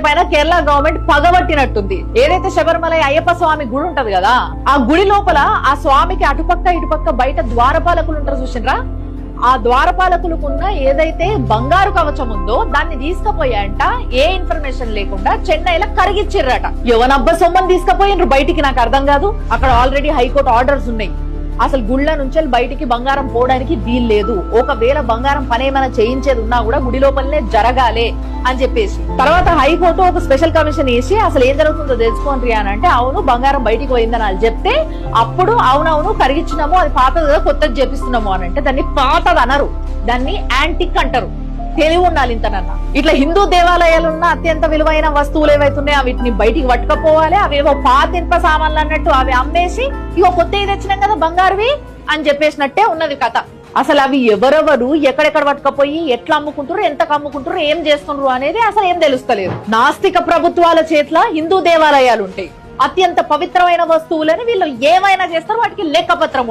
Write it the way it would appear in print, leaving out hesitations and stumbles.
పైన కేరళ గవర్నమెంట్ పగబట్టినట్టుంది. ఏదైతే శబరిమల అయ్యప్ప స్వామి గుడి ఉంటది కదా, ఆ గుడి లోపల ఆ స్వామికి అటుపక్క ఇటుపక్క బయట ద్వారపాలకులు ఉంటారు చూసిండ్రా, ఆ ద్వారపాలకులకున్న ఏదైతే బంగారు కవచం ఉందో దాన్ని తీసుకుపోయాయంట. ఏ ఇన్ఫర్మేషన్ లేకుండా చెన్నైలో కరిగిచ్చిర్రట. ఎవనబ్బ సొమ్మని తీసుకుపోయినరు బయటికి, నాకు అర్థం కాదు. అక్కడ ఆల్రెడీ హైకోర్టు ఆర్డర్స్ ఉన్నాయి. అసలు గుళ్ళ నుంచి బయటికి బంగారం పోవడానికి వీలు లేదు. ఒకవేళ బంగారం పని ఏమైనా చేయించేది ఉన్నా కూడా గుడి లోపలనే జరగాలి అని చెప్పేసి తర్వాత హైకోర్టు ఒక స్పెషల్ కమిషన్ వేసి అసలు ఏం జరుగుతుందో తెలుసుకోండి అని అంటే, అవును బంగారం బయటికి పోయిందని వాళ్ళు చెప్తే అప్పుడు అవునవును కరిగించినాము, అది పాతది కదా కొత్తది చేపిస్తున్నాము అని అంటే దాన్ని పాతది అనరు, దాన్ని యాంటిక్ అంటారు. తెలివి ఉండాలి ఇంతనన్నా. ఇట్లా హిందూ దేవాలయాలున్న అత్యంత విలువైన వస్తువులు ఏవైతున్నాయో వీటిని బయటికి పట్టుకపోవాలి. అవేవో పాతింప సామాన్లు అన్నట్టు అవి అమ్మేసి ఇగో కొత్త తెచ్చినాం కదా బంగారువి అని చెప్పేసినట్టే ఉన్నది కథ. అసలు అవి ఎవరెవరు ఎక్కడెక్కడ పట్టుకపోయి ఎట్లా అమ్ముకుంటారు, ఎంతకు అమ్ముకుంటారు, ఏం చేస్తున్నారు అనేది అసలు ఏం తెలుస్తలేదు. నాస్తిక ప్రభుత్వాల చేతిలో హిందూ దేవాలయాలు ఉంటాయి. అత్యంత పవిత్రమైన వస్తువులని వీళ్ళు ఏమైనా చేస్తారు, వాటికి లెక్కపత్రం